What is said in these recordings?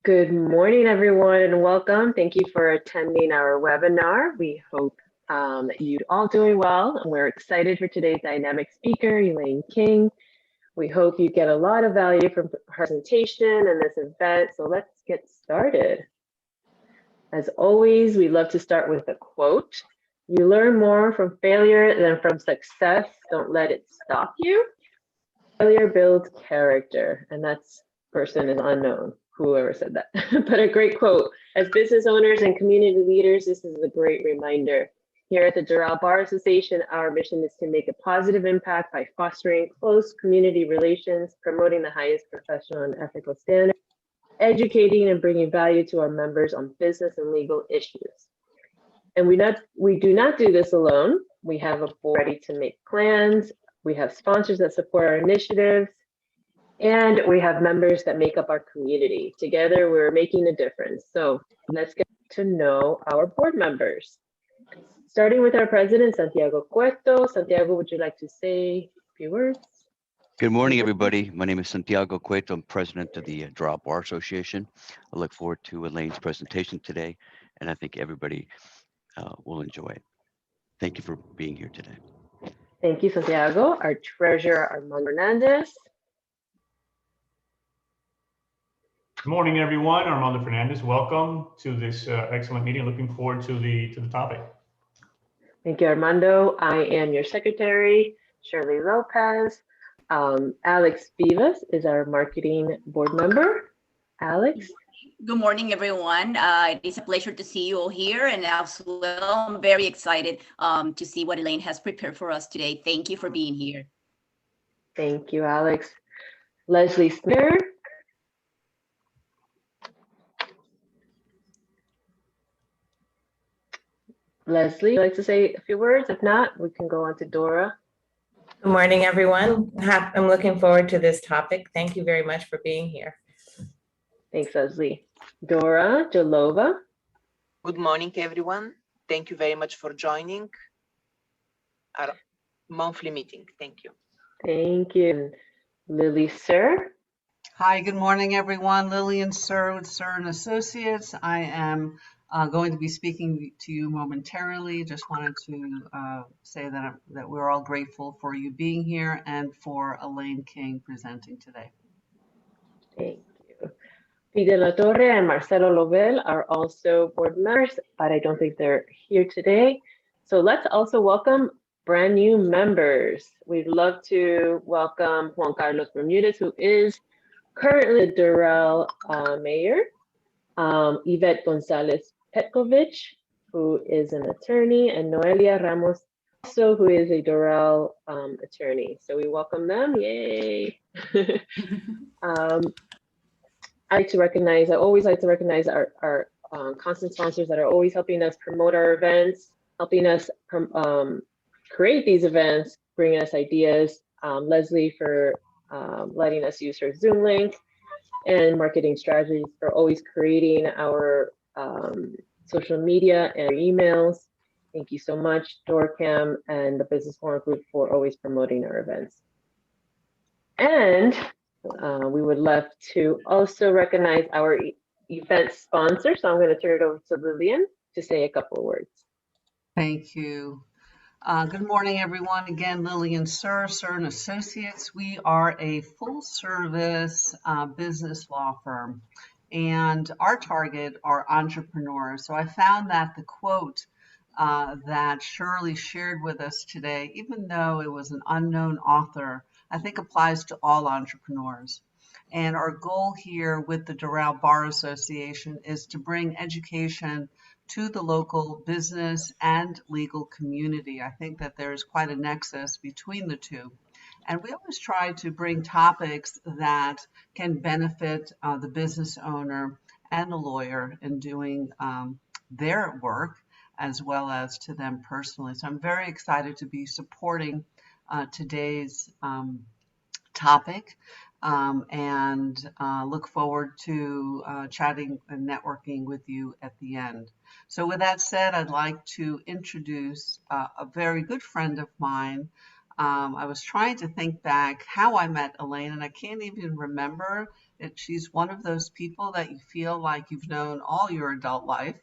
Good morning, everyone, and welcome. Thank you for attending our webinar. We hope you're all doing well. We're excited for today's dynamic speaker, Elaine King. We hope you get a lot of value from her presentation and this event. So let's get started. As always, we love to start with a quote. You learn more from failure than from success. Don't let it stop you. Failure builds character, and that person is unknown, whoever said that. But a great quote. As business owners and community leaders, this is a great reminder. Here at the Doral Bar Association, our mission is to make a positive impact by fostering close community relations, promoting the highest professional and ethical standards, educating and bringing value to our members on business and legal issues. And we do not do this alone. We have a board ready to make plans. We have sponsors that support our initiatives, and we have members that make up our community. Together, we're making a difference. So let's get to know our board members. Starting with our president, Santiago Cuerto. Santiago, would you like to say a few words? Good morning, everybody. My name is Santiago Cuerto. I'm president of the Doral Bar Association. I look forward to Elaine's presentation today, and I think everybody will enjoy it. Thank you for being here today. Thank you, Santiago. Our treasurer, Armando Hernandez. Good morning, everyone. Armando Fernandez. Welcome to this excellent meeting. Looking forward to the topic. Thank you, Armando. I am your secretary, Shirley Lopez. Alex Vivas is our marketing board member. Alex. Good morning, everyone. It is a pleasure to see you all here, and as well, I'm very excited to see what Elaine has prepared for us today. Thank you for being here. Thank you, Alex. Leslie Snider. Leslie, would you like to say a few words? If not, we can go on to Dora. Good morning, everyone. I'm looking forward to this topic. Thank you very much for being here. Thanks, Leslie. Dora Jalova. Good morning, everyone. Thank you very much for joining our monthly meeting. Thank you. Thank you. Lily Sir. Hi, good morning, everyone. Lillian Sir with Sir and Associates. I am going to be speaking to you momentarily. Just wanted to say that we're all grateful for you being here and for Elaine King presenting today. Thank you. Pide La Torre and Marcelo Lovell are also board members, but I don't think they're here today. So let's also welcome brand new members. We'd love to welcome Juan Carlos Bermudez, who is currently the Doral mayor, Yvette Gonzalez Petkovic, who is an attorney, and Noelia Ramos, also who is a Doral attorney. So we welcome them. Yay! I always like to recognize our constant sponsors that are always helping us promote our events, helping us create these events, bringing us ideas. Leslie for letting us use her Zoom link, and Marketing Strategies for always creating our social media and emails. Thank you so much, DoorCam and the Business Forum Group for always promoting our events. And we would love to also recognize our event sponsor. So I'm going to turn it over to Lillian to say a couple of words. Thank you. Good morning, everyone. Again, Lillian Sir and Associates. We are a full-service business law firm, and our target are entrepreneurs. So I found that the quote that Shirley shared with us today, even though it was an unknown author, I think applies to all entrepreneurs. And our goal here with the Doral Bar Association is to bring education to the local business and legal community. I think that there's quite a nexus between the two. And we always try to bring topics that can benefit the business owner and the lawyer in doing their work, as well as to them personally. So I'm very excited to be supporting today's topic and look forward to chatting and networking with you at the end. So with that said, I'd like to introduce a very good friend of mine, I was trying to think back how I met Elaine, and I can't even remember that she's one of those people that you feel like you've known all your adult life,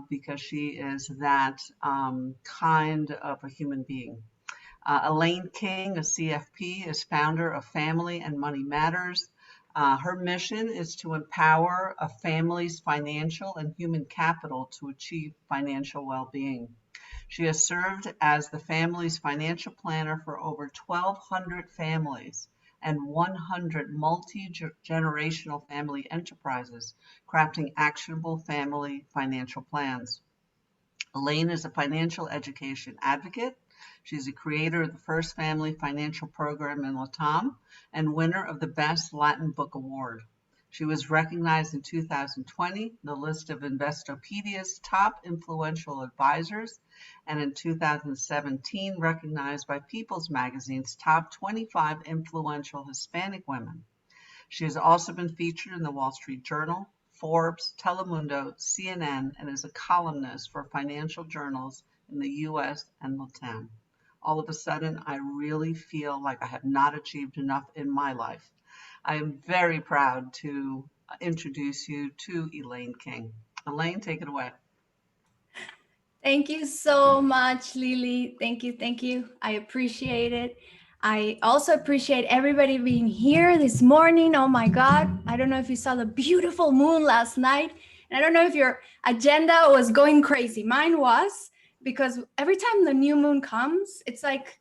because she is that kind of a human being. Elaine King, a CFP, is founder of Family and Money Matters. Her mission is to empower a family's financial and human capital to achieve financial well-being. She has served as the family's financial planner for over 1,200 families and 100 multi-generational family enterprises, crafting actionable family financial plans. Elaine is a financial education advocate. She's a creator of the first family financial program in LATAM and winner of the Best Latin Book Award. She was recognized in 2020, the list of Investopedia's top influential advisors, and in 2017, recognized by People's Magazine's top 25 influential Hispanic women. She has also been featured in the Wall Street Journal, Forbes, Telemundo, CNN, and is a columnist for financial journals in the US and LATAM. All of a sudden, I really feel like I have not achieved enough in my life. I am very proud to introduce you to Elaine King. Elaine, take it away. Thank you so much, Lily. Thank you. Thank you. I appreciate it. I also appreciate everybody being here this morning. Oh my God. I don't know if you saw the beautiful moon last night. And I don't know if your agenda was going crazy. Mine was, because every time the new moon comes, it's like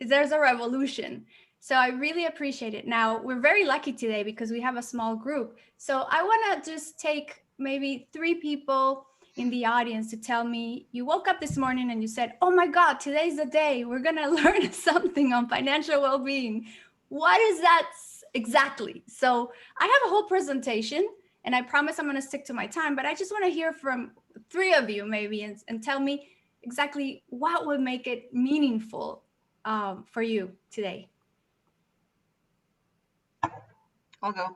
there's a revolution. So I really appreciate it. Now, we're very lucky today because we have a small group. So I want to just take maybe 3 people in the audience to tell me, you woke up this morning and you said, oh my God, today's the day. We're going to learn something on financial well-being. What is that exactly? So I have a whole presentation and I promise I'm going to stick to my time, but I just want to hear from 3 of you maybe and tell me exactly what would make it meaningful for you today. I'll go.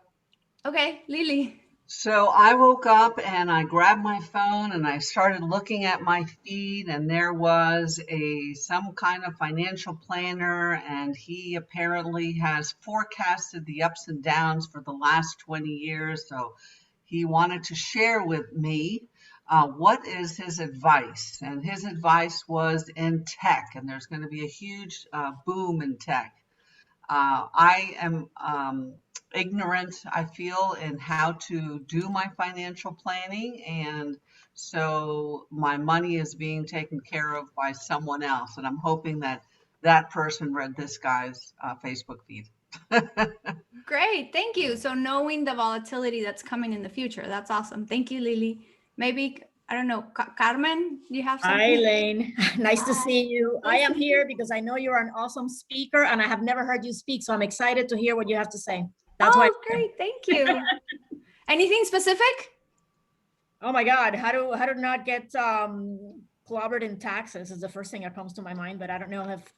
Okay, Lily. So I woke up and I grabbed my phone and I started looking at my feed, and there was some kind of financial planner, and he apparently has forecasted the ups and downs for the last 20 years. So he wanted to share with me what is his advice, and his advice was in tech, and there's going to be a huge boom in tech. I am ignorant, I feel, in how to do my financial planning, and so my money is being taken care of by someone else, and I'm hoping that that person read this guy's Facebook feed. Great, thank you. So knowing the volatility that's coming in the future, that's awesome. Thank you, Lily. Maybe, I don't know, Carmen, do you have something? Hi, Elaine. Nice to see you. I am here because I know you're an awesome speaker and I have never heard you speak, so I'm excited to hear what you have to say. That's why. Great, thank you. Anything specific? Oh my God, how to not get clobbered in taxes is the first thing that comes to my mind, but I don't know if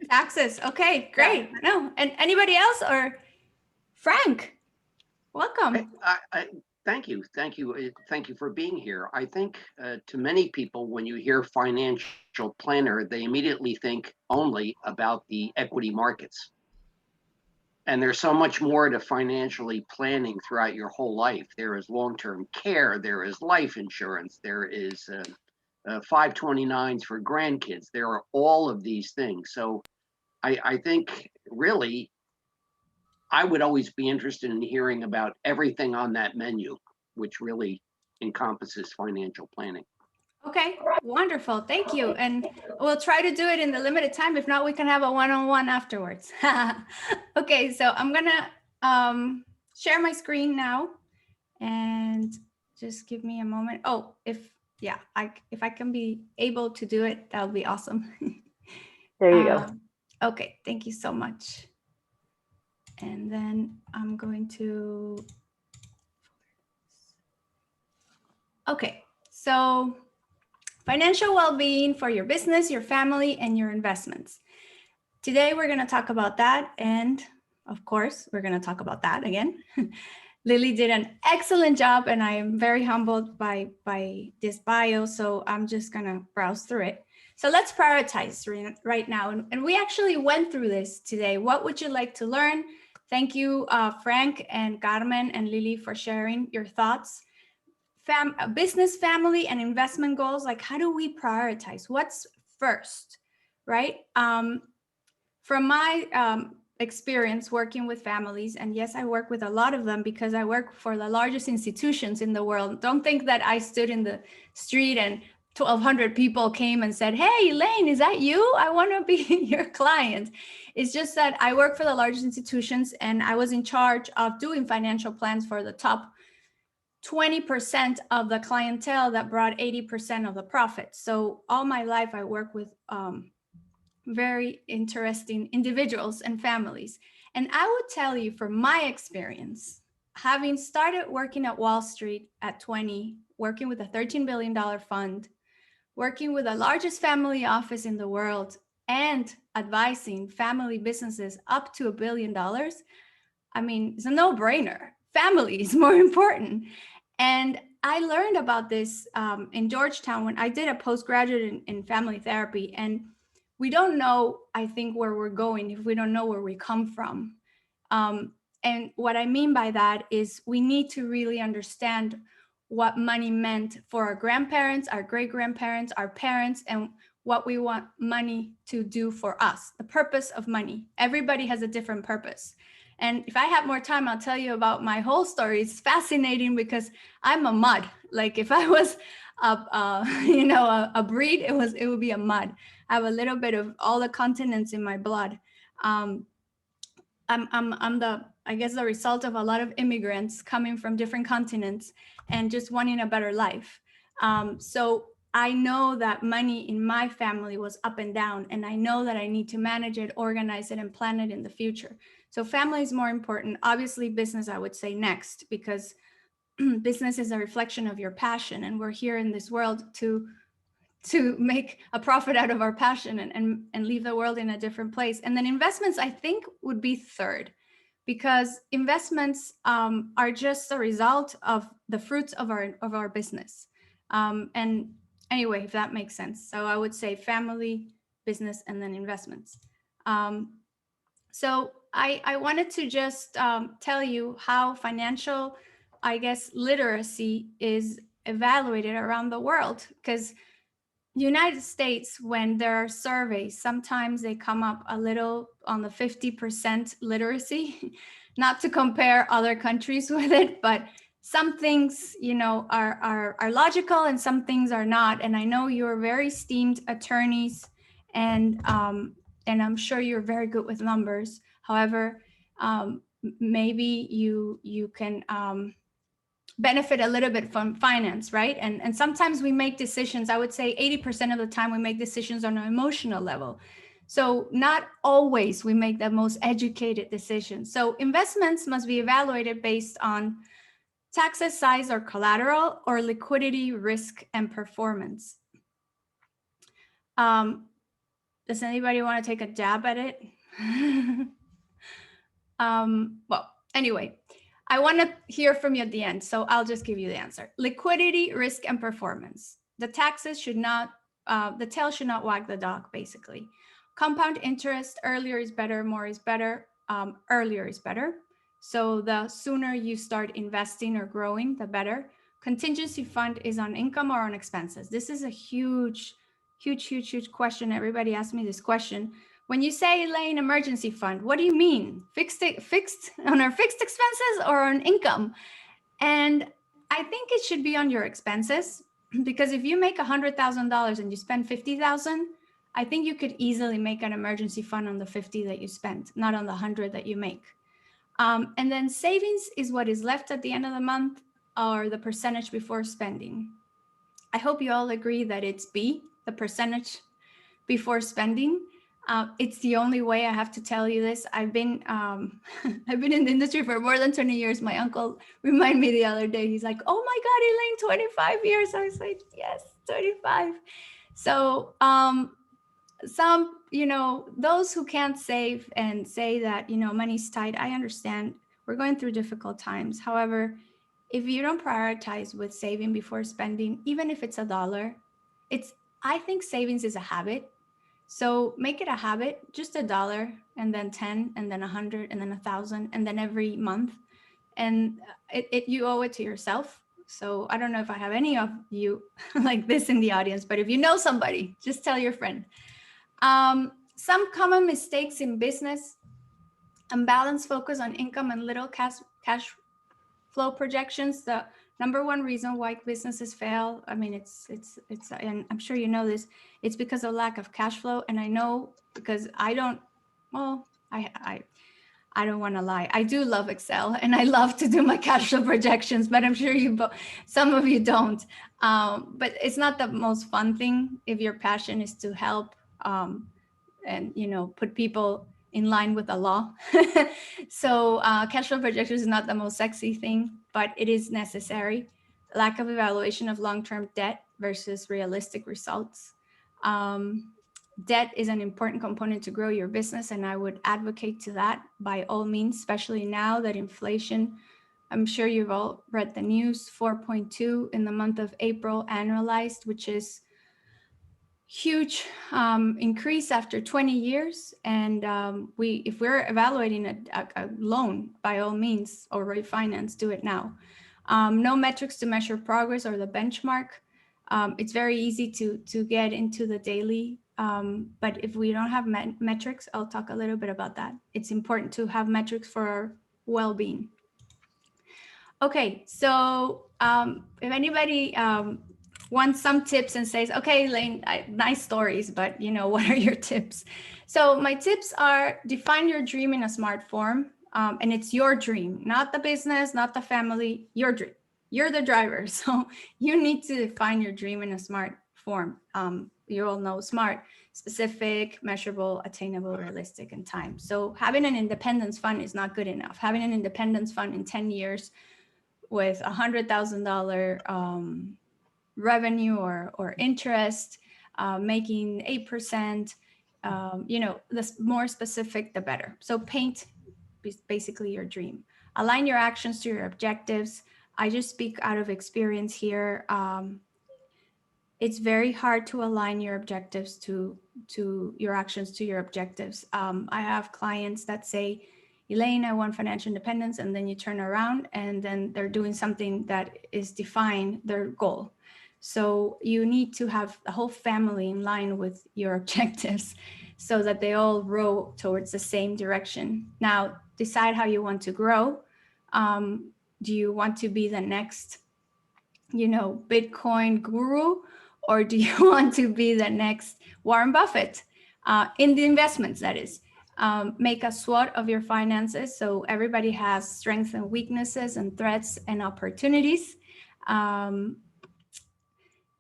Taxes. Okay, great. Yeah. No, and anybody else? Or Frank, welcome. Thank you. Thank you for being here. I think to many people, when you hear financial planner, they immediately think only about the equity markets. And there's so much more to financially planning throughout your whole life. There is long-term care, there is life insurance, there is 529s for grandkids. There are all of these things. So I think really, I would always be interested in hearing about everything on that menu, which really encompasses financial planning. Okay, wonderful. Thank you. And we'll try to do it in the limited time. If not, we can have a one-on-one afterwards. Okay, so I'm gonna share my screen now and just give me a moment. Oh, if I can be able to do it, that would be awesome. There you go. Okay, thank you so much. And then I'm going to, okay, so financial well-being for your business, your family, and your investments. Today, we're going to talk about that. And of course, we're going to talk about that again. Lily did an excellent job, and I am very humbled by this bio. So I'm just going to browse through it. So let's prioritize right now. And we actually went through this today. What would you like to learn? Thank you, Frank and Carmen and Lily, for sharing your thoughts. Business, family, and investment goals. Like, how do we prioritize? What's first, right? From my experience working with families, and yes, I work with a lot of them because I work for the largest institutions in the world. Don't think that I stood in the street and 1,200 people came and said, "Hey, Elaine, is that you? I want to be your client." It's just that I work for the largest institutions, and I was in charge of doing financial plans for the top 20% of the clientele that brought 80% of the profit. So all my life, I work with very interesting individuals and families. And I would tell you from my experience, having started working at Wall Street at 20, working with a $13 billion fund, working with the largest family office in the world, and advising family businesses up to $1 billion, I mean, it's a no-brainer. Family is more important. And I learned about this in Georgetown when I did a postgraduate in family therapy. And we don't know, I think, where we're going if we don't know where we come from. And what I mean by that is we need to really understand what money meant for our grandparents, our great-grandparents, our parents, and what we want money to do for us, the purpose of money. Everybody has a different purpose. And if I have more time, I'll tell you about my whole story. It's fascinating because I'm a mud. Like if I was a breed, it would be a mud. I have a little bit of all the continents in my blood. I'm I guess the result of a lot of immigrants coming from different continents and just wanting a better life. So I know that money in my family was up and down, and I know that I need to manage it, organize it, and plan it in the future. So family is more important. Obviously, business, I would say next, because business is a reflection of your passion, and we're here in this world to make a profit out of our passion and leave the world in a different place. And then investments, I think, would be third, because investments are just a result of the fruits of our business. And anyway, if that makes sense. So I would say family, business, and then investments. So I wanted to just tell you how financial, I guess, literacy is evaluated around the world, because United States, when there are surveys, sometimes they come up a little on the 50% literacy, not to compare other countries with it, but some things, are logical and some things are not. And I know you're very esteemed attorneys, and I'm sure you're very good with numbers. However, maybe you can benefit a little bit from finance, right? And sometimes we make decisions, I would say 80% of the time we make decisions on an emotional level. So not always we make the most educated decisions. So investments must be evaluated based on taxes, size, or collateral, or liquidity, risk, and performance. Does anybody want to take a jab at it? Well, anyway, I want to hear from you at the end, so I'll just give you the answer. Liquidity, risk, and performance. The taxes should not, the tail should not wag the dog, basically. Compound interest, earlier is better, more is better, earlier is better. So the sooner you start investing or growing, the better. Contingency fund is on income or on expenses. This is a huge question. Everybody asks me this question. When you say, Elaine, emergency fund, what do you mean? Fixed on our fixed expenses or on income? And I think it should be on your expenses, because if you make $100,000 and you spend $50,000, I think you could easily make an emergency fund on the 50 that you spent, not on the 100 that you make. And then savings is what is left at the end of the month, or the percentage before spending. I hope you all agree that it's B, the percentage before spending. It's the only way. I have to tell you this. I've been in the industry for more than 20 years. My uncle reminded me the other day. He's like, "Oh my God, Elaine, 25 years." I was like, "Yes, 25." So some, those who can't save and say that, money's tight, I understand. We're going through difficult times. However, if you don't prioritize with saving before spending, even if it's $1, I think savings is a habit. So make it a habit, just $1 and then 10 and then 100 and then 1,000 and then every month. And you owe it to yourself. So I don't know if I have any of you like this in the audience, but if you know somebody, just tell your friend. Some common mistakes in business: unbalanced focus on income and little cash flow projections. The number one reason why businesses fail, I mean, it's and I'm sure you know this, it's because of lack of cash flow. And I know because I don't want to lie. I do love Excel and I love to do my cash flow projections, but I'm sure some of you don't. But it's not the most fun thing if your passion is to help and, put people in line with the law. So cash flow projections is not the most sexy thing, but it is necessary. Lack of evaluation of long-term debt versus realistic results. Debt is an important component to grow your business, and I would advocate to that by all means, especially now that inflation, I'm sure you've all read the news, 4.2 in the month of April annualized, which is huge increase after 20 years. And if we're evaluating a loan, by all means, or refinance, do it now. No metrics to measure progress or the benchmark. It's very easy to get into the daily, but if we don't have metrics, I'll talk a little bit about that. It's important to have metrics for our well-being. Okay, so if anybody wants some tips and says, okay, Elaine, nice stories, but what are your tips? So my tips are: define your dream in a smart form. And it's your dream, not the business, not the family, your dream. You're the driver. So you need to define your dream in a smart form. You all know SMART: specific, measurable, attainable, realistic, and time. So having an independence fund is not good enough. Having an independence fund in 10 years with $100,000 revenue or interest, making 8%, the more specific, the better. So paint basically your dream. Align your actions to your objectives. I just speak out of experience here. It's very hard to align your objectives to your actions to your objectives. I have clients that say, Elaine, I want financial independence, and then you turn around and then they're doing something that is defying their goal. So you need to have the whole family in line with your objectives so that they all row towards the same direction. Now, decide how you want to grow. Do you want to be the next, Bitcoin guru, or do you want to be the next Warren Buffett in the investments, that is? Make a SWOT of your finances so everybody has strengths and weaknesses and threats and opportunities.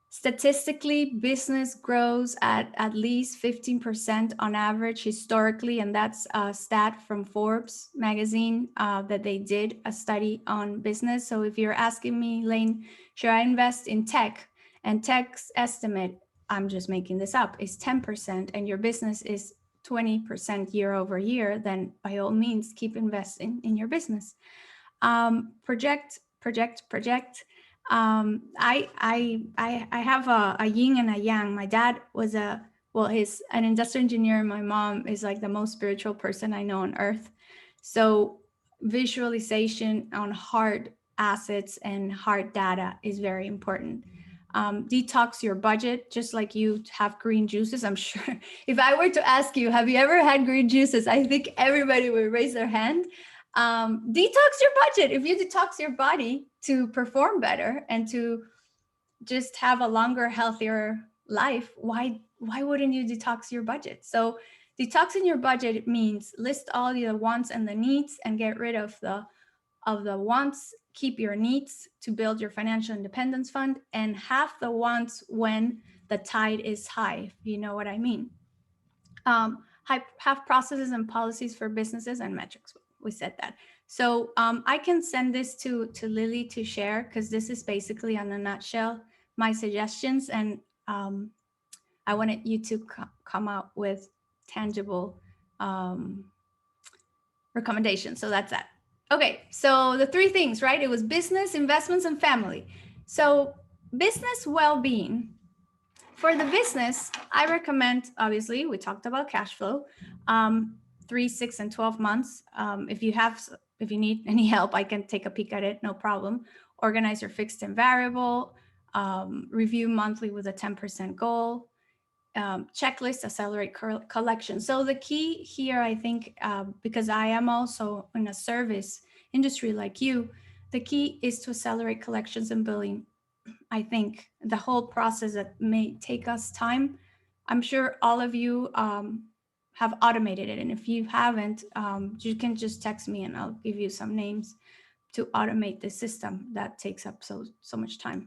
Statistically, business grows at least 15% on average historically, and that's a stat from Forbes magazine that they did a study on business. So if you're asking me, Elaine, should I invest in tech? And tech's estimate, I'm just making this up, is 10%, and your business is 20% year over year, then by all means, keep investing in your business. Project. I have a yin and a yang. My dad was he's an industrial engineer, and my mom is like the most spiritual person I know on earth. So visualization on hard assets and hard data is very important. Detox your budget, just like you have green juices. I'm sure if I were to ask you, have you ever had green juices? I think everybody would raise their hand. Detox your budget. If you detox your body to perform better and to just have a longer, healthier life, why wouldn't you detox your budget? So detoxing your budget means list all the wants and the needs and get rid of the wants. Keep your needs to build your financial independence fund, and have the wants when the tide is high, if you know what I mean. Have processes and policies for businesses and metrics. We said that. So I can send this to Lily to share, because this is basically in a nutshell my suggestions, and I wanted you to come out with tangible recommendations. So that's that. Okay, so the three things, right? It was business, investments, and family. So business well-being For the business, I recommend, obviously, we talked about cash flow, 3, 6, and 12 months. If you need any help, I can take a peek at it, no problem. Organize your fixed and variable, review monthly with a 10% goal, checklist, accelerate collection. So the key here, I think, because I am also in a service industry like you, the key is to accelerate collections and billing. I think the whole process that may take us time, I'm sure all of you have automated it. And if you haven't, you can just text me and I'll give you some names to automate the system that takes up so much time.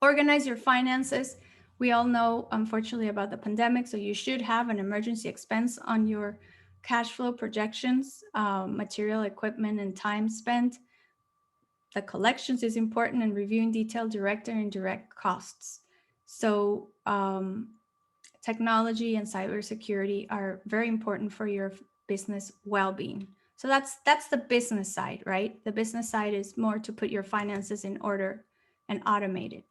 Organize your finances. We all know, unfortunately, about the pandemic, so you should have an emergency expense on your cash flow projections, material, equipment, and time spent. The collections is important, and reviewing detailed direct and indirect costs. So technology and cybersecurity are very important for your business well-being. So that's the business side, right? The business side is more to put your finances in order and automate it.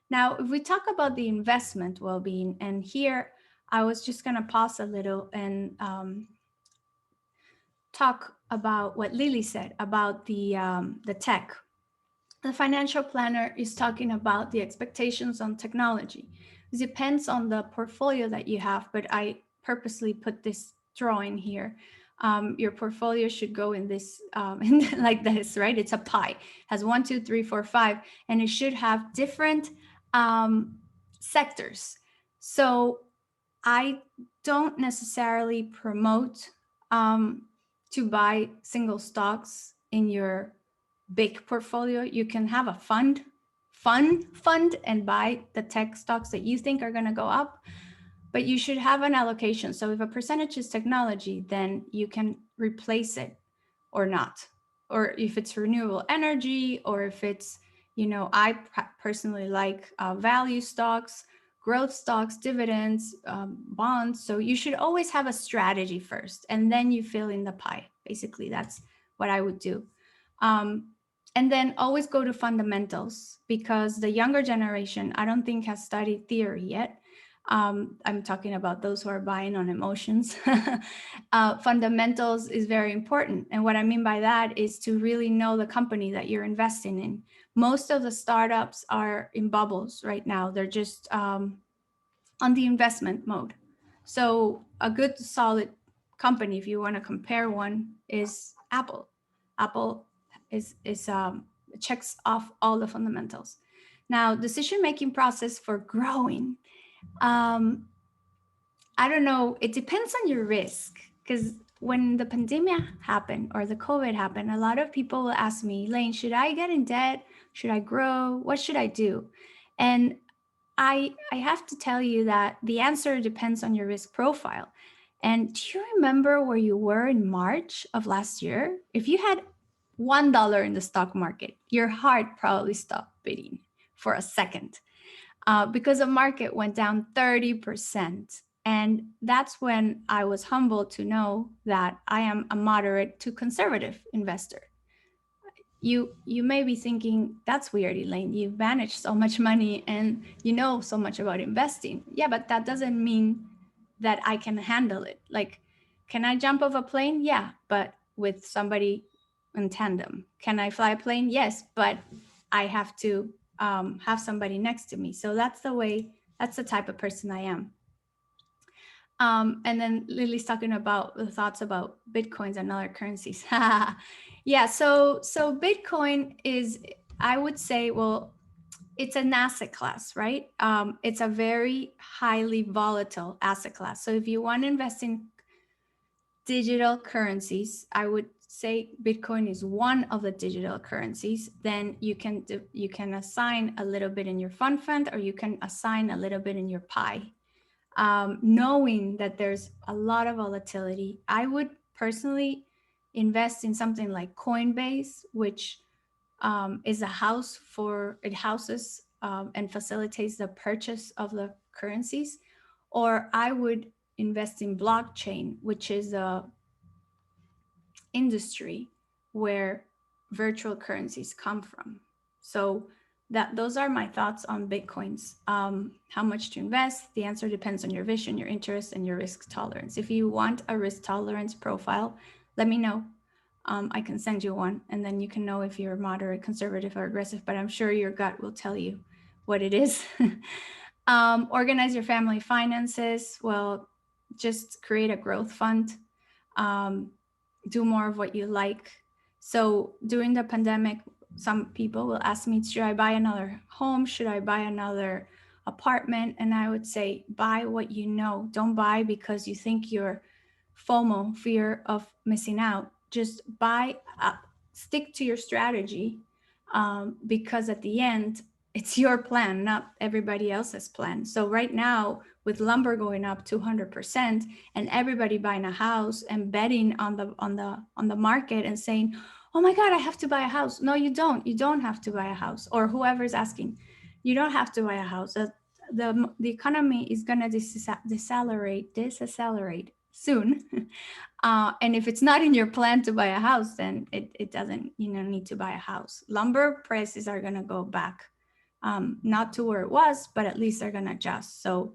Now, if we talk about the investment well-being, and here I was just going to pause a little and talk about what Lily said about the tech. The financial planner is talking about the expectations on technology. It depends on the portfolio that you have, but I purposely put this drawing here. Your portfolio should go in this, like this, right? It's a pie, has 1, 2, 3, 4, 5, and it should have different sectors. So I don't necessarily promote to buy single stocks in your big portfolio. You can have a fund and buy the tech stocks that you think are going to go up, but you should have an allocation. So if a percentage is technology, then you can replace it or not. Or if it's renewable energy, or if it's, I personally like value stocks, growth stocks, dividends, bonds. So you should always have a strategy first, and then you fill in the pie. Basically, that's what I would do. And then always go to fundamentals, because the younger generation, I don't think, has studied theory yet. I'm talking about those who are buying on emotions. Fundamentals is very important. And what I mean by that is to really know the company that you're investing in. Most of the startups are in bubbles right now. They're just on the investment mode. So a good solid company, if you want to compare one, is Apple. Apple is checks off all the fundamentals. Now, decision-making process for growing. I don't know, it depends on your risk, because when the pandemic happened or the COVID happened, a lot of people will ask me, Elaine, should I get in debt? Should I grow? What should I do? And I have to tell you that the answer depends on your risk profile. And do you remember where you were in March of last year? If you had $1 in the stock market, your heart probably stopped beating for a second, because the market went down 30%. And that's when I was humbled to know that I am a moderate to conservative investor. You may be thinking, that's weird, Elaine, you've managed so much money and you know so much about investing. Yeah, but that doesn't mean that I can handle it. Like, can I jump off a plane? Yeah, but with somebody in tandem. Can I fly a plane? Yes, but I have to have somebody next to me. So that's the type of person I am. And then Lily's talking about the thoughts about Bitcoins and other currencies. Yeah, so Bitcoin is, I would say, well, it's an asset class, right? It's a very highly volatile asset class. So if you want to invest in digital currencies, I would say Bitcoin is one of the digital currencies. Then you can assign a little bit in your fund, or you can assign a little bit in your pie. Knowing that there's a lot of volatility, I would personally invest in something like Coinbase, which is a house it houses and facilitates the purchase of the currencies. Or I would invest in blockchain, which is a industry where virtual currencies come from. So those are my thoughts on Bitcoins. How much to invest? The answer depends on your vision, your interest, and your risk tolerance. If you want a risk tolerance profile, let me know. I can send you one, and then you can know if you're moderate, conservative, or aggressive, but I'm sure your gut will tell you what it is. Organize your family finances. Well, just create a growth fund. Do more of what you like. So during the pandemic, some people will ask me, should I buy another home? Should I buy another apartment? And I would say, buy what you know. Don't buy because you think you're FOMO, fear of missing out. Just buy, stick to your strategy, because at the end, it's your plan, not everybody else's plan. So right now, with lumber going up 200% and everybody buying a house and betting on the market and saying, oh my God, I have to buy a house. No, you don't. You don't have to buy a house. Or whoever's asking, you don't have to buy a house. The economy is going to decelerate soon. And if it's not in your plan to buy a house, then it doesn't, need to buy a house. Lumber prices are going to go back, not to where it was, but at least they're going to adjust. So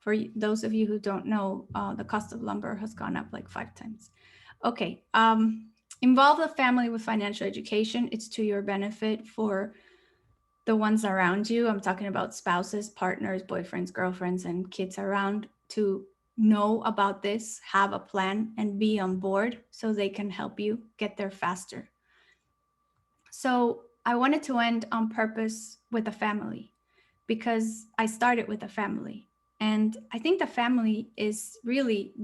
for those of you who don't know, the cost of lumber has gone up like 5 times. Okay. Involve the family with financial education. It's to your benefit for the ones around you. I'm talking about spouses, partners, boyfriends, girlfriends, and kids around, to know about this, have a plan, and be on board so they can help you get there faster. So I wanted to end on purpose with a family, because I started with a family. And I think the family is really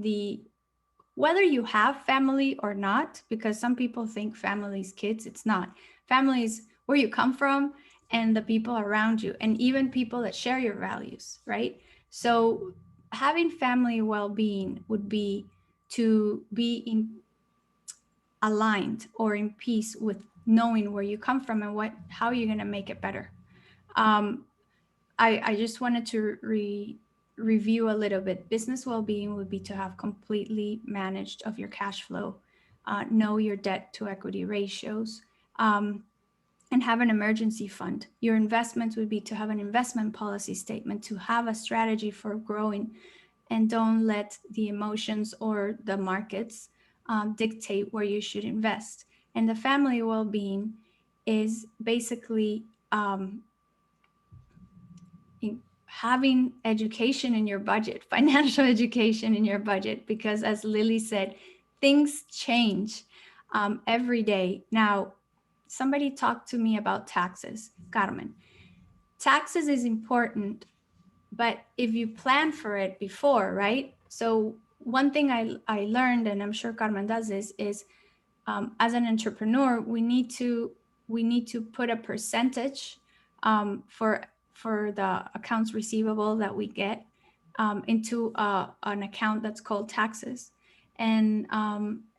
whether you have family or not, because some people think family is kids. It's not. Family is where you come from and the people around you, and even people that share your values, right? So having family well-being would be to be aligned or in peace with knowing where you come from and how you're going to make it better. I just wanted to review a little bit. Business well-being would be to have completely managed of your cash flow, know your debt to equity ratios, and have an emergency fund. Your investments would be to have an investment policy statement, to have a strategy for growing, and don't let the emotions or the markets dictate where you should invest. And the family well-being is basically having education in your budget, financial education in your budget, because as Lily said, things change every day. Now, somebody talked to me about taxes, Carmen. Taxes is important, but if you plan for it before, right? So one thing I learned, and I'm sure Carmen does this, is as an entrepreneur, we need to put a percentage for the accounts receivable that we get into an account that's called taxes. And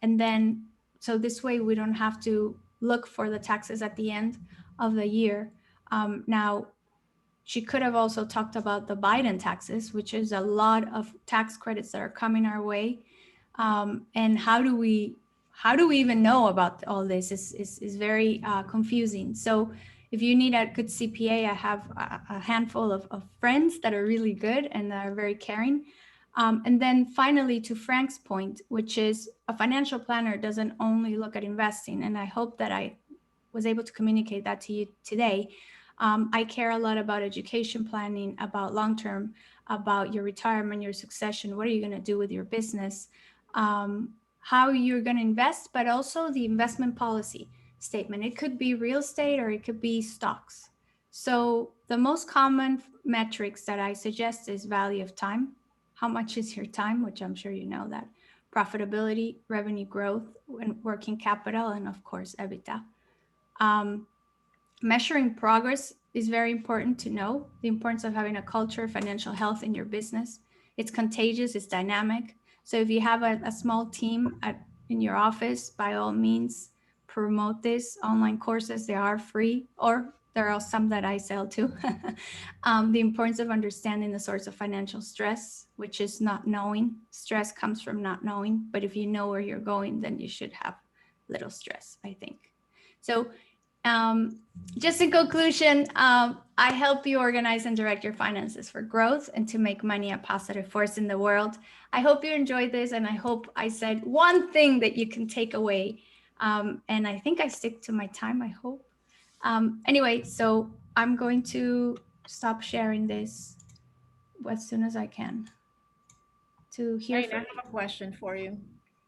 then, so this way we don't have to look for the taxes at the end of the year. Now, she could have also talked about the Biden taxes, which is a lot of tax credits that are coming our way. And how do we even know about all this is very confusing. So if you need a good CPA, I have a handful of friends that are really good and that are very caring. And then finally, to Frank's point, which is a financial planner doesn't only look at investing. And I hope that I was able to communicate that to you today. I care a lot about education planning, about long-term, about your retirement, your succession. What are you going to do with your business? How you're going to invest, but also the investment policy statement. It could be real estate or it could be stocks. So the most common metrics that I suggest is value of time. How much is your time, which I'm sure you know that. Profitability, revenue growth, and working capital, and of course, EBITDA. Measuring progress is very important to know. The importance of having a culture of financial health in your business. It's contagious, it's dynamic. So if you have a small team in your office, by all means, promote this. Online courses, they are free, or there are some that I sell too. The importance of understanding the source of financial stress, which is not knowing. Stress comes from not knowing, but if you know where you're going, then you should have little stress, I think. So Just in conclusion, I help you organize and direct your finances for growth and to make money a positive force in the world. I hope you enjoyed this, and I hope I said one thing that you can take away. And I think I stick to my time, I hope. Anyway, so I'm going to stop sharing this as soon as I can to hear Elaine, I from have a question for you.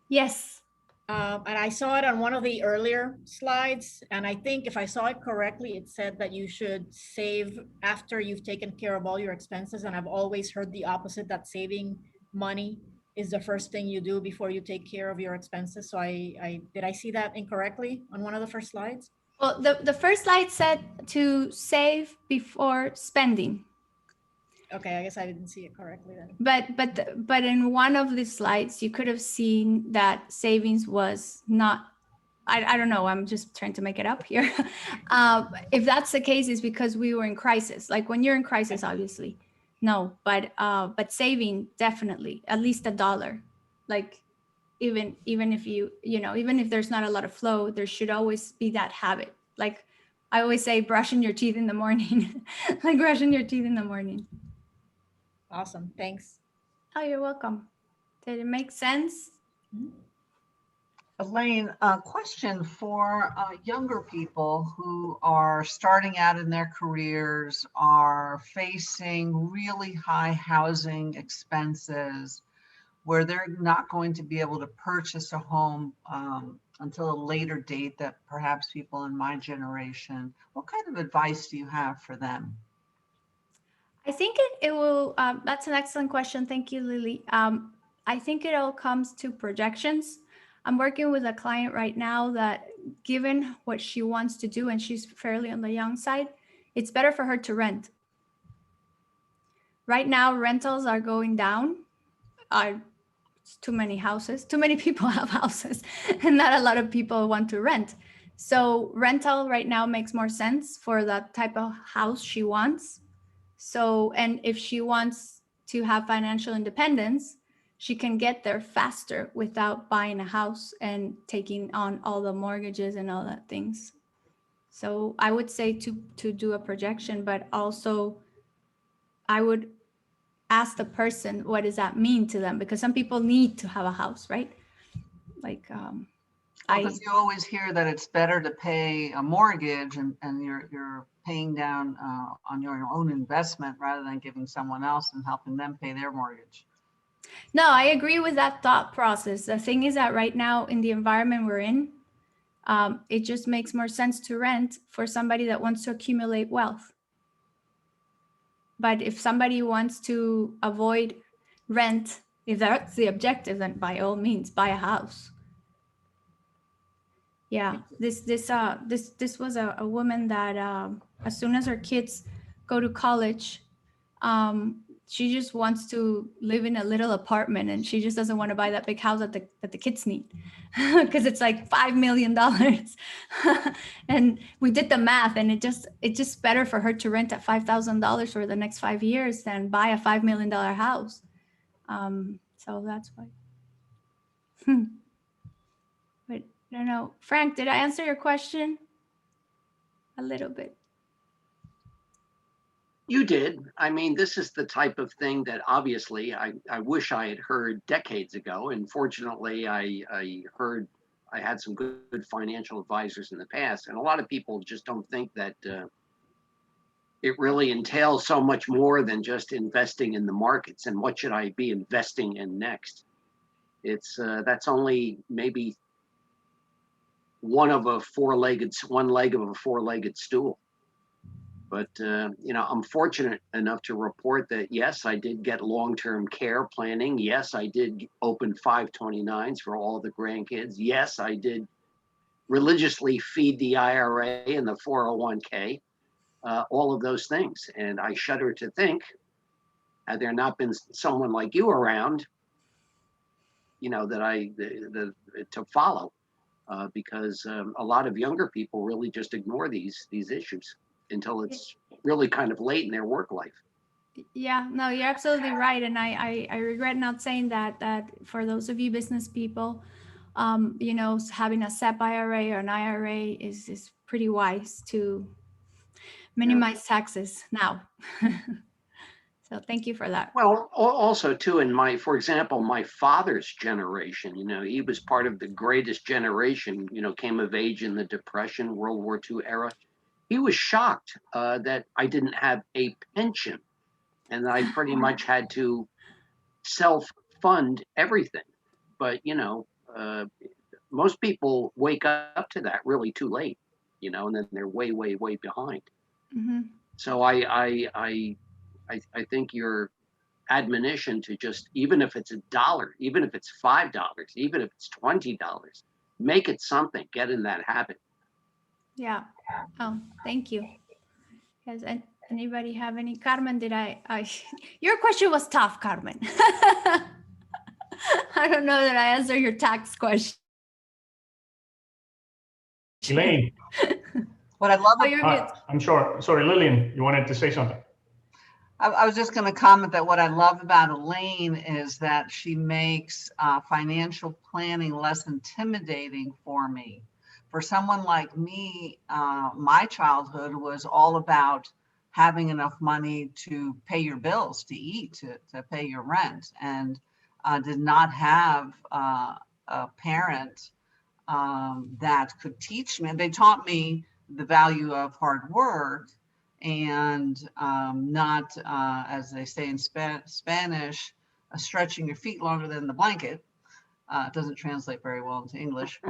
Yes. And I saw it on one of the earlier slides, and I think if I saw it correctly, it said that you should save after you've taken care of all your expenses. And I've always heard the opposite, that saving money is the first thing you do before you take care of your expenses. So did I see that incorrectly on one of the first slides? Well, the first slide said to save before spending. Okay, I guess I didn't see it correctly then. But in one of the slides, you could have seen that savings was not, I don't know, I'm just trying to make it up here. If that's the case, it's because we were in crisis. Like when you're in crisis, obviously, no, but saving definitely at least $1. Like even if even if there's not a lot of flow, there should always be that habit. Like I always say, brushing your teeth in the morning, like brushing your teeth in the morning. Awesome, thanks. Oh, you're welcome. Did it make sense? Elaine, a question for younger people who are starting out in their careers, are facing really high housing expenses, where they're not going to be able to purchase a home until a later date that perhaps people in my generation. What kind of advice do you have for them? I think it will, that's an excellent question. Thank you, Lily. I think it all comes to projections. I'm working with a client right now that, given what she wants to do, and she's fairly on the young side, it's better for her to rent. Right now, rentals are going down. It's too many houses, too many people have houses, and not a lot of people want to rent. So rental right now makes more sense for the type of house she wants. So, and if she wants to have financial independence, she can get there faster without buying a house and taking on all the mortgages and all that things. So I would say to do a projection, but also I would ask the person, what does that mean to them? Because some people need to have a house, right? Like, Because you always hear that it's better to pay a mortgage and you're paying down on your own investment rather than giving someone else and helping them pay their mortgage. No, I agree with that thought process. The thing is that right now in the environment we're in, it just makes more sense to rent for somebody that wants to accumulate wealth. But if somebody wants to avoid rent, if that's the objective, then by all means buy a house. Yeah, this was a woman that as soon as her kids go to college, she just wants to live in a little apartment, and she just doesn't want to buy that big house that the kids need, because it's like $5 million. And we did the math, and it's just better for her to rent at $5,000 for the next 5 years than buy a $5 million house. So that's why. But I don't know, Frank, did I answer your question? A little bit. You did. I mean, this is the type of thing that obviously I wish I had heard decades ago. And fortunately, I had some good financial advisors in the past. And a lot of people just don't think that it really entails so much more than just investing in the markets and what should I be investing in next. That's only maybe one leg of a four-legged stool. But, I'm fortunate enough to report that, yes, I did get long-term care planning. Yes, I did open 529s for all the grandkids. Yes, I did religiously feed the IRA and the 401k, all of those things. And I shudder to think, had there not been someone like you around, that to follow, because a lot of younger people really just ignore these issues until it's really kind of late in their work life. Yeah, no, you're absolutely right. And I regret not saying that for those of you business people you know, having a SEP IRA or an IRA is pretty wise to minimize taxes now. So thank you for that. Well, also too, for example, my father's generation, he was part of the greatest generation, came of age in the Depression, World War II era. He was shocked that I didn't have a pension and I pretty much had to self-fund everything. But, most people wake up to that really too late, and then they're way, way, way behind. Mm-hmm. So I think your admonition to just, even if it's $1, even if it's $5, even if it's $20, make it something, get in that habit. Yeah. Oh, thank you. Has anybody have any? Carmen, did I your question was tough, Carmen. I don't know that I answered your tax question. Elaine. What I love, Oh, you're good. I'm sure. Sorry, Lillian, you wanted to say something. I was just going to comment that what I love about Elaine is that she makes financial planning less intimidating for me. For someone like me, my childhood was all about having enough money to pay your bills, to eat, to pay your rent, and did not have a parent that could teach me. They taught me the value of hard work and not, as they say in Spanish, stretching your feet longer than the blanket. It doesn't translate very well into English.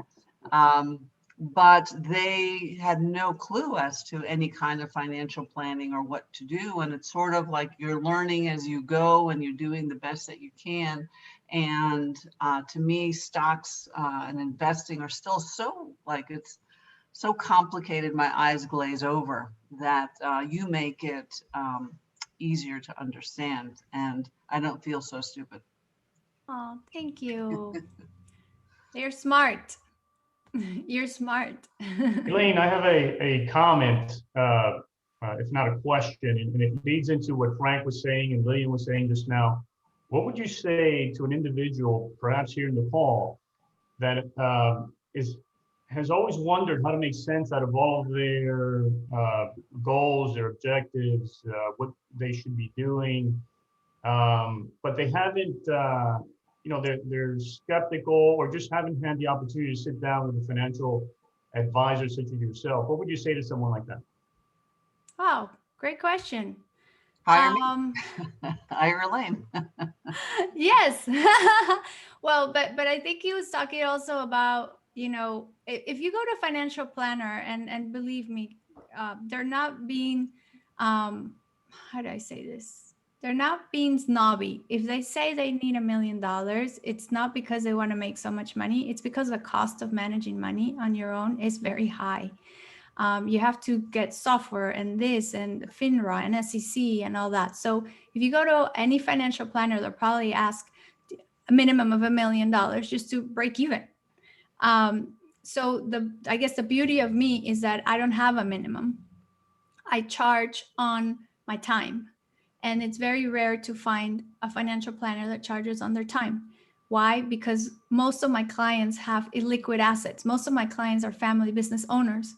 But they had no clue as to any kind of financial planning or what to do. And it's sort of like you're learning as you go and you're doing the best that you can. And to me, stocks and investing are still so, it's so complicated, my eyes glaze over, that you make it easier to understand, and I don't feel so stupid. Oh, thank you. You're smart. You're smart. Elaine, I have a comment, if not a question, and it leads into what Frank was saying and Lillian was saying just now. What would you say to an individual, perhaps here in the hall, that has always wondered how to make sense out of all of their goals, their objectives, what they should be doing, but they haven't, they're skeptical or just haven't had the opportunity to sit down with a financial advisor such as yourself? What would you say to someone like that? Wow, great question. Hire me. Hire Elaine. Yes. Well, but I think he was talking also about, if you go to a financial planner, and believe me, they're not being, how do I say this? They're not being snobby. If they say they need $1 million, it's not because they want to make so much money. It's because the cost of managing money on your own is very high. You have to get software and this and FINRA and SEC and all that. So if you go to any financial planner, they'll probably ask a minimum of $1 million just to break even. So I guess the beauty of me is that I don't have a minimum. I charge on my time. And it's very rare to find a financial planner that charges on their time. Why? Because most of my clients have illiquid assets. Most of my clients are family business owners.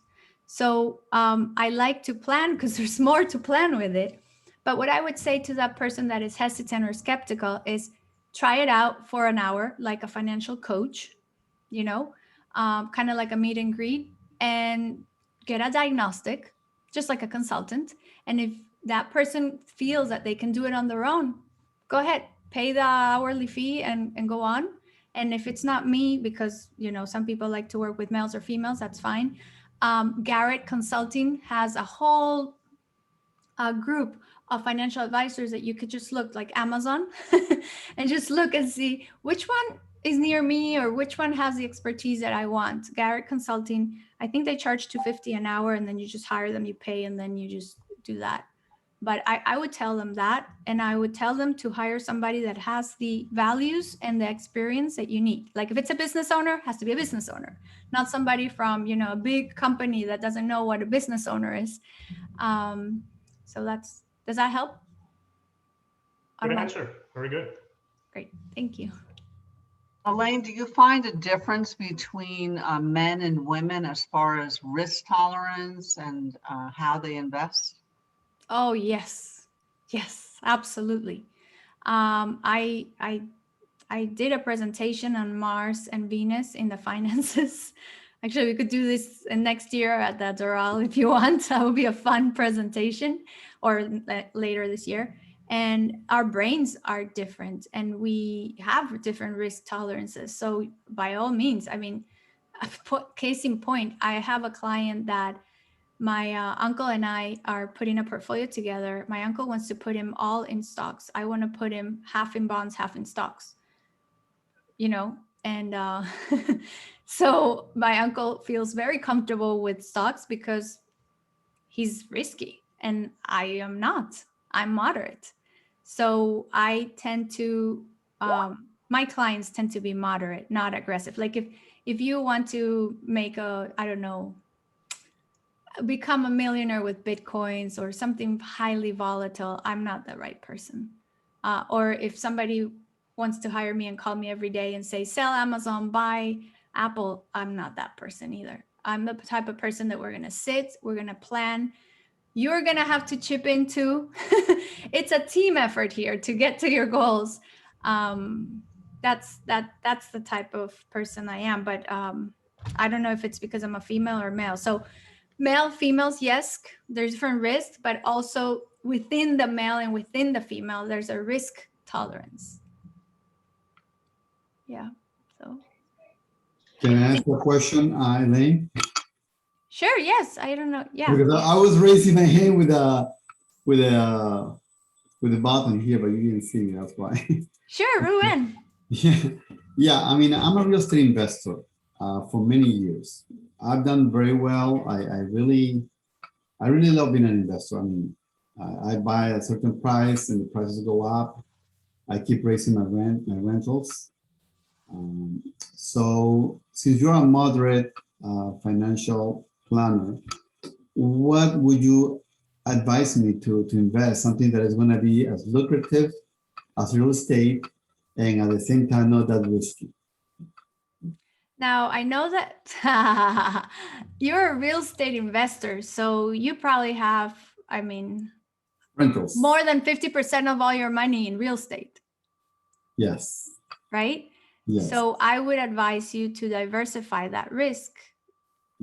So I like to plan because there's more to plan with it. But what I would say to that person that is hesitant or skeptical is try it out for an hour, like a financial coach, kind of like a meet and greet, and get a diagnostic, just like a consultant. And if that person feels that they can do it on their own, go ahead, pay the hourly fee and go on. And if it's not me, because, some people like to work with males or females, that's fine. Garrett Consulting has a whole group of financial advisors that you could just look, like Amazon, and just look and see which one is near me or which one has the expertise that I want. Garrett Consulting, I think they charge $250 an hour, and then you just hire them, you pay, and then you just do that. But I would tell them that, and I would tell them to hire somebody that has the values and the experience that you need. Like if it's a business owner, has to be a business owner, not somebody from, a big company that doesn't know what a business owner is. So does that help? Good answer. Very good. Great. Thank you. Elaine, do you find a difference between men and women as far as risk tolerance and how they invest? Oh, yes. Yes, absolutely. I did a presentation on Mars and Venus in the finances. Actually, we could do this next year at the Doral if you want. That would be a fun presentation, or later this year. And our brains are different and we have different risk tolerances. So by all means, I mean, case in point, I have a client that my uncle and I are putting a portfolio together. My uncle wants to put him all in stocks. I want to put him half in bonds, half in stocks, you know, and so my uncle feels very comfortable with stocks because he's risky and I am not. I'm moderate. So I tend to, my clients tend to be moderate, not aggressive. Like if you want to make a, I don't know, become a millionaire with Bitcoins or something highly volatile, I'm not the right person. Or if somebody wants to hire me and call me every day and say, sell Amazon, buy Apple, I'm not that person either. I'm the type of person that we're going to sit, we're going to plan. You're going to have to chip in too. It's a team effort here to get to your goals. That's the type of person I am. But I don't know if it's because I'm a female or male. So male, females, yes, there's different risks, but also within the male and within the female, there's a risk tolerance. Yeah. So. Can I ask a question, Elaine? Sure. Yes. I don't know. Yeah. Because I was raising my hand with a button here, but you didn't see me. That's why. Sure, Ruben. Yeah. I mean, I'm a real estate investor for many years. I've done very well. I really love being an investor. I mean, I buy at a certain price and the prices go up. I keep raising my rentals. So since you're a moderate financial planner, what would you advise me to invest? Something that is going to be as lucrative as real estate and at the same time not that risky. Now, I know that you're a real estate investor, so you probably have, I mean, rentals. More than 50% of all your money in real estate. Yes. Right? Yes. So I would advise you to diversify that risk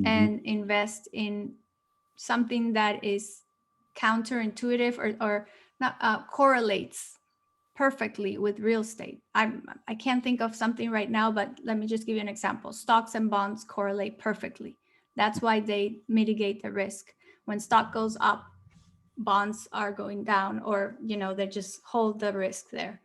and invest in something that is counterintuitive or not correlates perfectly with real estate. I can't think of something right now, but let me just give you an example. Stocks and bonds correlate perfectly. That's why they mitigate the risk. When stock goes up, bonds are going down, or they just hold the risk there.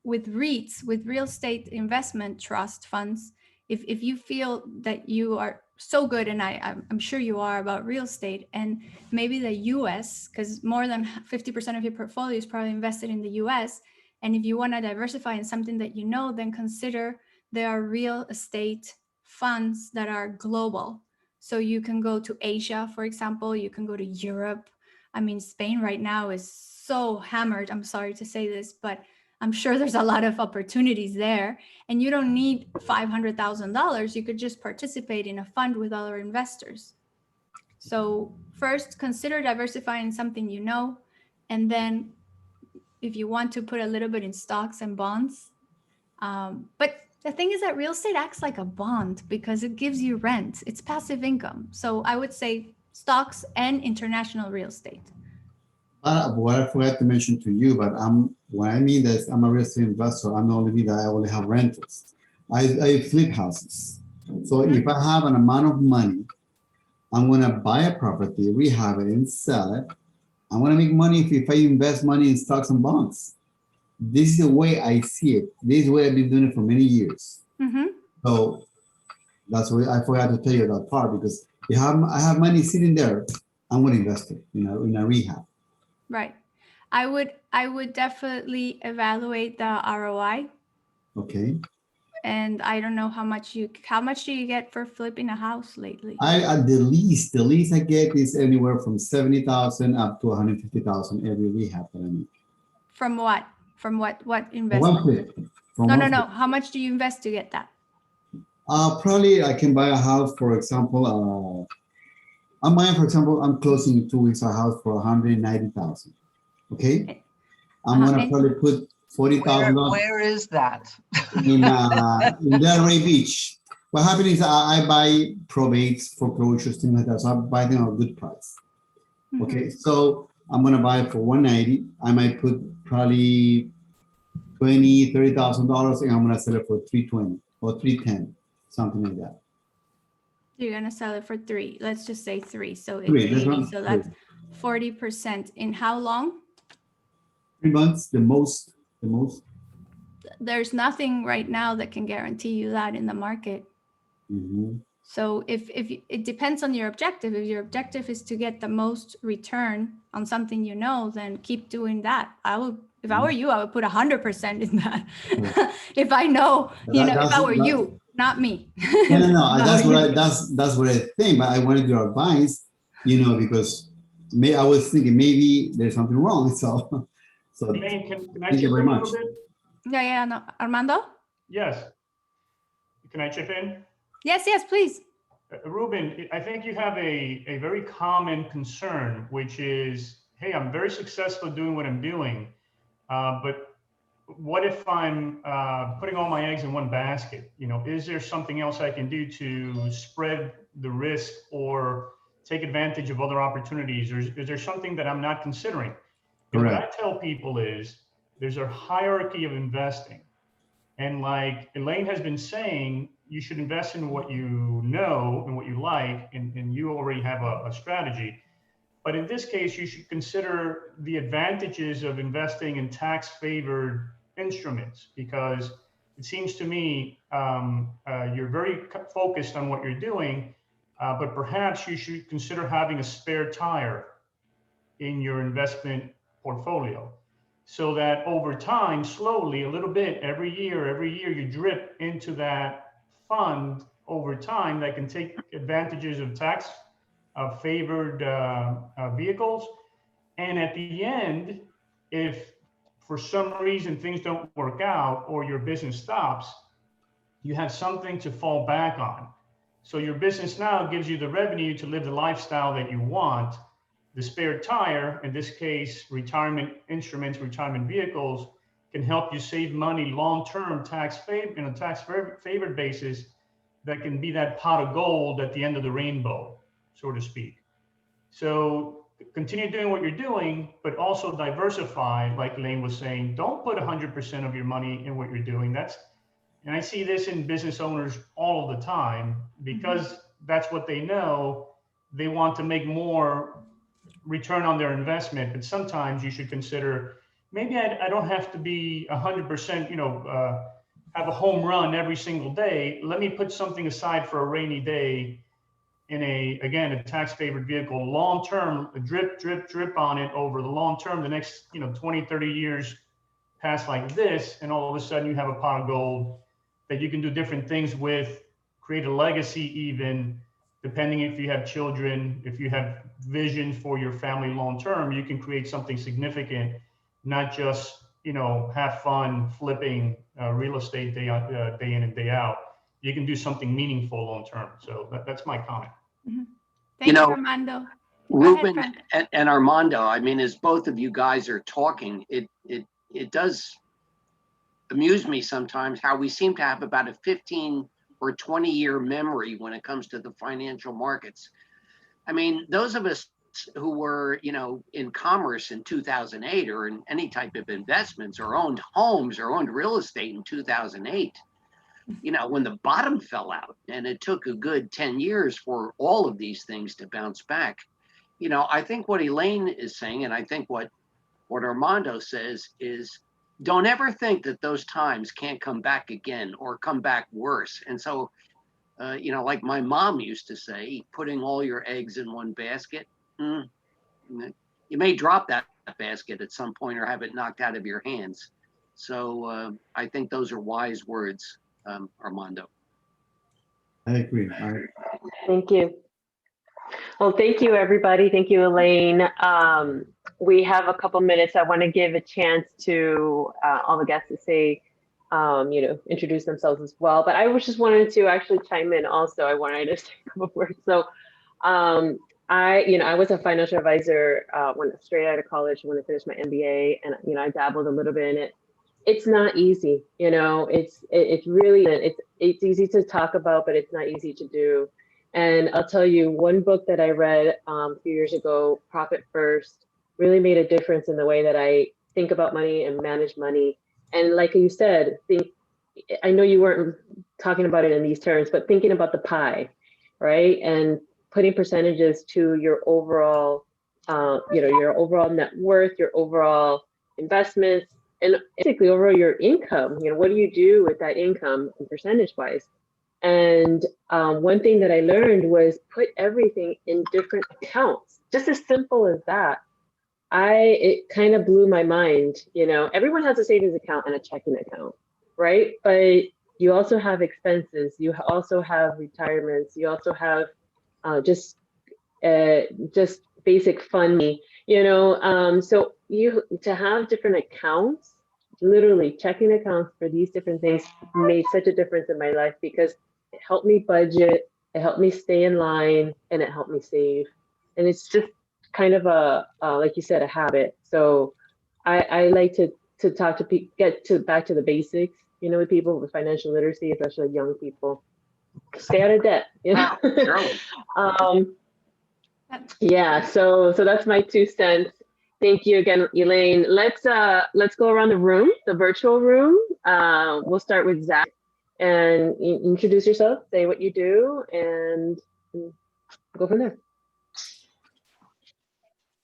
With REITs, with real estate investment trust funds, if you feel that you are so good, and I'm sure you are about real estate, and maybe the US, because more than 50% of your portfolio is probably invested in the US, and if you want to diversify in something that then consider there are real estate funds that are global. So you can go to Asia, for example, you can go to Europe. I mean, Spain right now is so hammered. I'm sorry to say this, but I'm sure there's a lot of opportunities there, and you don't need $500,000. You could just participate in a fund with other investors. So first, consider diversifying something and then if you want to put a little bit in stocks and bonds. But the thing is that real estate acts like a bond because it gives you rent. It's passive income. So I would say stocks and international real estate. What I forgot to mention to you, but when I mean that I'm a real estate investor, I'm not only mean that I only have rentals. I flip houses. So if I have an amount of money, I'm going to buy a property, rehab it, and sell it. I'm going to make money if I invest money in stocks and bonds. This is the way I see it. This is the way I've been doing it for many years. So that's why I forgot to tell you that part, because if I have money sitting there, I'm going to invest it in a rehab. Right. I would definitely evaluate the ROI. Okay. And I don't know how much do you get for flipping a house lately? The least I get is anywhere from 70,000 up to 150,000 every rehab that I make. From what? From what investment? No. How much do you invest to get that? Probably I can buy a house, for example, I'm buying, for example, I'm closing in 2 weeks a house for 190,000. Okay. I'm gonna probably put $40,000. Where is that? in Delray Beach. What happens is I buy probates, foreclosures, things like that. So I buy them at a good price. Okay, so I'm gonna buy it for 190. I might put probably $30,000, and I'm gonna sell it for 320 or 310, something like that. You're gonna sell it for 3. Let's just say 3. So it's 3, 80. So that's 40%. In how long? 3 months, the most. There's nothing right now that can guarantee you that in the market. So if it depends on your objective. If your objective is to get the most return on something, then keep doing that. If I were you, I would put 100% in that. If I know, if I were you, not me. No. That's what I think. But I wanted your advice, because I was thinking maybe there's something wrong. So Elaine, can I thank you very much. Yeah. No. Armando? Yes. Can I chip in? Yes, please. Ruben, I think you have a very common concern, which is, hey, I'm very successful doing what I'm doing, but what if I'm putting all my eggs in one basket? Is there something else I can do to spread the risk or take advantage of other opportunities? Or is there something that I'm not considering? And what I tell people is there's a hierarchy of investing. And like Elaine has been saying, you should invest in what you know and what you like, and you already have a strategy. But in this case, you should consider the advantages of investing in tax-favored instruments, because it seems to me you're very focused on what you're doing, but perhaps you should consider having a spare tire in your investment portfolio, so that over time, slowly, a little bit, every year, you drip into that fund over time that can take advantages of tax favored vehicles. And at the end, if for some reason things don't work out or your business stops, you have something to fall back on. So your business now gives you the revenue to live the lifestyle that you want. The spare tire, in this case, retirement instruments, retirement vehicles, can help you save money long-term, tax-favored basis, that can be that pot of gold at the end of the rainbow, so to speak. So continue doing what you're doing, but also diversify, like Elaine was saying. Don't put 100% of your money in what you're doing. And I see this in business owners all of the time, because that's what they know. They want to make more return on their investment, but sometimes you should consider, maybe I don't have to be 100%, have a home run every single day. Let me put something aside for a rainy day in a tax favored vehicle, long-term, drip on it over the long term. The next, 20, 30 years pass like this, and all of a sudden you have a pot of gold that you can do different things with, create a legacy even, depending if you have children, if you have vision for your family long-term, you can create something significant, not just, have fun flipping real estate day in and day out. You can do something meaningful long-term. So that's my comment. Thank you, Armando. Ruben and Armando, I mean, as both of you guys are talking, it does amuse me sometimes how we seem to have about a 15 or 20-year memory when it comes to the financial markets. I mean, those of us who were, in commerce in 2008, or in any type of investments, or owned homes or owned real estate in 2008, when the bottom fell out, and it took a good 10 years for all of these things to bounce back. I think what Elaine is saying, and I think what Armando says, is don't ever think that those times can't come back again or come back worse. And so, like my mom used to say, putting all your eggs in one basket, you may drop that basket at some point or have it knocked out of your hands. So I think those are wise words, Armando. I agree. Thank you. Well, thank you, everybody. Thank you, Elaine. We have a couple minutes. I want to give a chance to all the guests to say introduce themselves as well. But I was just wanted to actually chime in also. I wanted to say a couple words. So I was a financial advisor when straight out of college when I finished my MBA, and I dabbled a little bit in it. It's not easy, it's really it's easy to talk about, but it's not easy to do. And I'll tell you, one book that I read a few years ago, Profit First, really made a difference in the way that I think about money and manage money. And like you said, I know you weren't talking about it in these terms, but thinking about the pie, right? And putting percentages to your overall, your overall net worth, your overall investments, and basically overall your income. What do you do with that income percentage wise? And one thing that I learned was put everything in different accounts, just as simple as that. It kind of blew my mind. Everyone has a savings account and a checking account, right? But you also have expenses, you also have retirements, you also have just basic fun money, so to have different accounts, literally checking accounts for these different things made such a difference in my life, because it helped me budget, it helped me stay in line, and it helped me save. And it's just kind of like you said, a habit. So I like to talk to people, back to the basics, with people with financial literacy, especially young people. Stay out of debt. Yeah, so that's my 2 cents. Thank you again, Elaine. Let's go around the room, the virtual room. We'll start with Zach, and introduce yourself, say what you do, and go from there.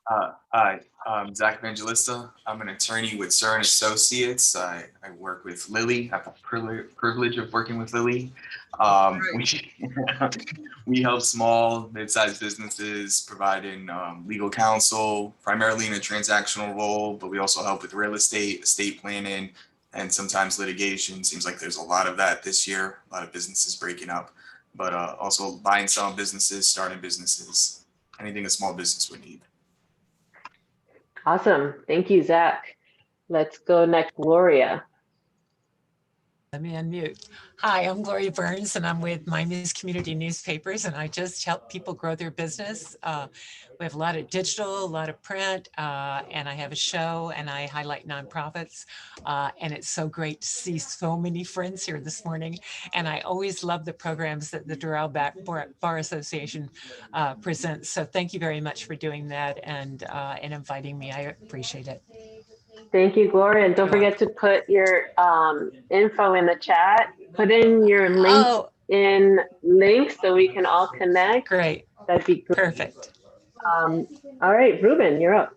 Hi, I'm Zach Evangelista. I'm an attorney with Sir and Associates. I work with Lily. I have the privilege of working with Lily. We help small, mid-sized businesses, providing legal counsel, primarily in a transactional role, but we also help with real estate planning, and sometimes litigation. Seems like there's a lot of that this year, a lot of businesses breaking up, but also buying, selling businesses, starting businesses, anything a small business would need. Awesome. Thank you, Zach. Let's go next, Gloria. Let me unmute. Hi, I'm Gloria Burns, and I'm with My News Community Newspapers, and I just help people grow their business. We have a lot of digital, a lot of print, and I have a show, and I highlight nonprofits. And it's so great to see so many friends here this morning. And I always love the programs that the Doral Bar Association presents. So thank you very much for doing that and inviting me. I appreciate it. Thank you, Gloria. And don't forget to put your info in the chat. Put in your LinkedIn link so we can all connect. Great. That'd be great. Perfect. All right, Ruben, you're up.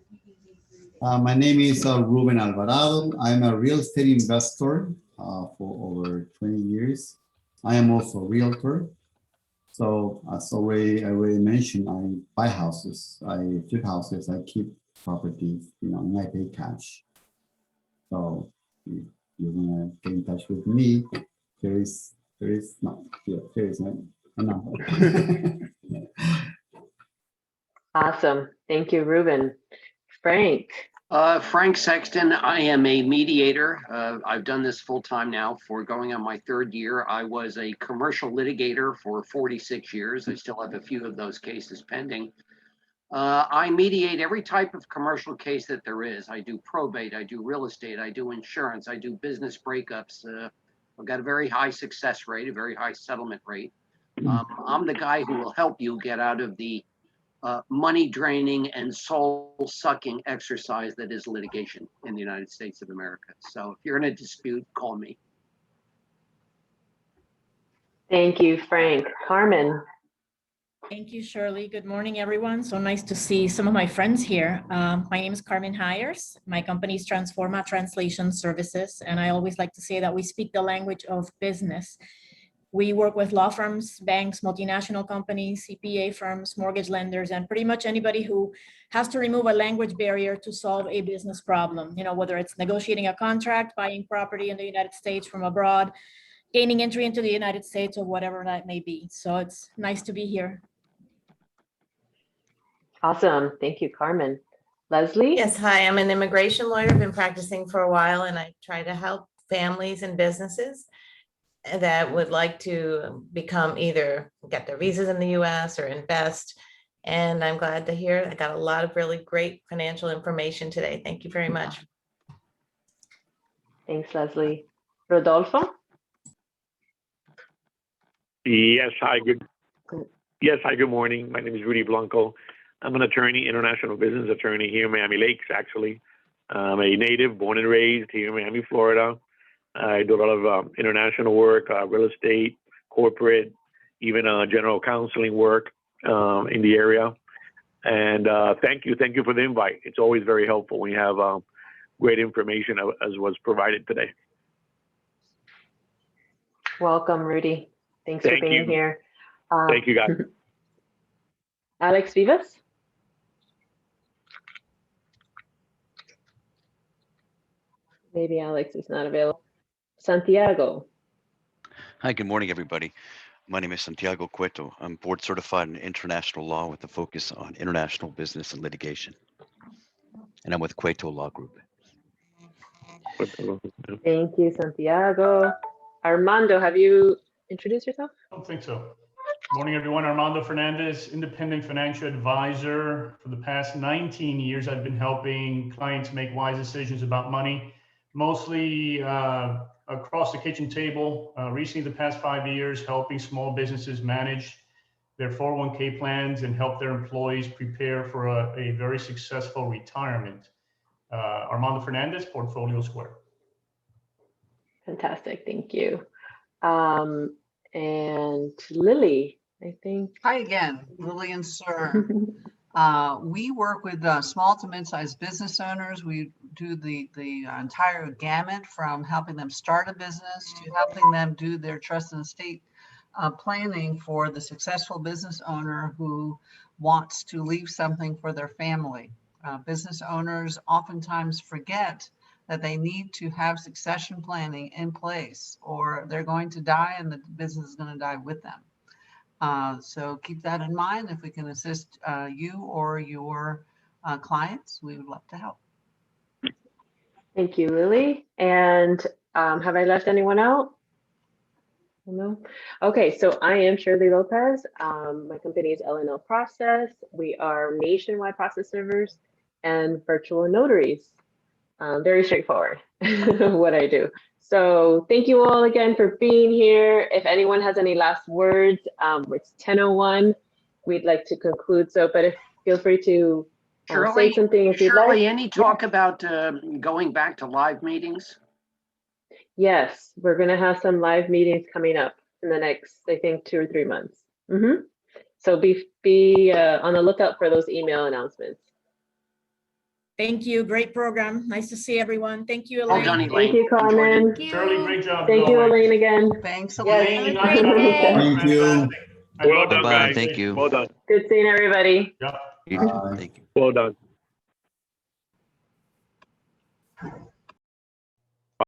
My name is Ruben Alvarado. I'm a real estate investor for over 20 years. I am also a realtor. So as I already mentioned, I buy houses, I flip houses, I keep properties, and I pay cash. So if you want to get in touch with me, there is no. Awesome. Thank you, Ruben. Frank. Frank Sexton. I am a mediator. I've done this full time now for going on my 3rd year. I was a commercial litigator for 46 years. I still have a few of those cases pending. I mediate every type of commercial case that there is. I do probate, I do real estate, I do insurance, I do business breakups. I've got a very high success rate, a very high settlement rate. I'm the guy who will help you get out of the money draining and soul sucking exercise that is litigation in the United States of America. So if you're in a dispute, call me. Thank you, Frank. Carmen. Thank you, Shirley. Good morning, everyone. So nice to see some of my friends here. My name is Carmen Hires. My company is Transforma Translation Services, and I always like to say that we speak the language of business. We work with law firms, banks, multinational companies, CPA firms, mortgage lenders, and pretty much anybody who has to remove a language barrier to solve a business problem. Whether it's negotiating a contract, buying property in the United States from abroad, gaining entry into the United States, or whatever that may be. So it's nice to be here. Awesome. Thank you, Carmen. Leslie? Yes, hi, I'm an immigration lawyer. I've been practicing for a while, and I try to help families and businesses that would like to become either get their visas in the US or invest. And I'm glad to hear I got a lot of really great financial information today. Thank you very much. Thanks, Leslie. Rodolfo? Yes, hi, good morning. My name is Rudy Blanco. I'm an attorney, international business attorney here in Miami Lakes, actually. I'm a native, born and raised here in Miami, Florida. I do a lot of international work, real estate, corporate, even general counseling work in the area. And thank you for the invite. It's always very helpful when you have great information as was provided today. Welcome, Rudy. Thanks for being here. Thank you, guys. Alex Vivas? Maybe Alex is not available. Santiago? Hi, good morning, everybody. My name is Santiago Cuerto. I'm board certified in international law with a focus on international business and litigation. And I'm with Cuerto Law Group. Thank you, Santiago. Armando, have you introduced yourself? I don't think so. Morning, everyone. Armando Fernandez, independent financial advisor. For the past 19 years, I've been helping clients make wise decisions about money, mostly across the kitchen table. Recently, the past 5 years, helping small businesses manage their 401k plans and help their employees prepare for a very successful retirement. Armando Fernandez, Portfolio Square. Fantastic, thank you. And Lily, I think. Hi again, Lillian Sir. We work with small to mid-sized business owners. We do the entire gamut from helping them start a business to helping them do their trust and estate planning for the successful business owner who wants to leave something for their family. Business owners oftentimes forget that they need to have succession planning in place, or they're going to die and the business is going to die with them. So keep that in mind. If we can assist you or your clients, we would love to help. Thank you, Lily. And have I left anyone out? No. Okay, so I am Shirley Lopez. My company is LNL Process. We are nationwide process servers and virtual notaries. Very straightforward what I do. So thank you all again for being here. If anyone has any last words, it's 10:01. We'd like to conclude. So, but feel free to say something if you'd like. Shirley, any talk about going back to live meetings? Yes, we're going to have some live meetings coming up in the next, I think, 2 or 3 months. So be on the lookout for those email announcements. Thank you. Great program. Nice to see everyone. Thank you, Elaine. Well done, Elaine. Thank you, Carmen. Shirley, great job. Thank you, Elaine, again. Thanks, Elaine. Elaine. Yes. Thank you. Well done, Bye-bye. guys. Thank you. Well done. Good seeing everybody. Yep. You too. Thank you. Well done.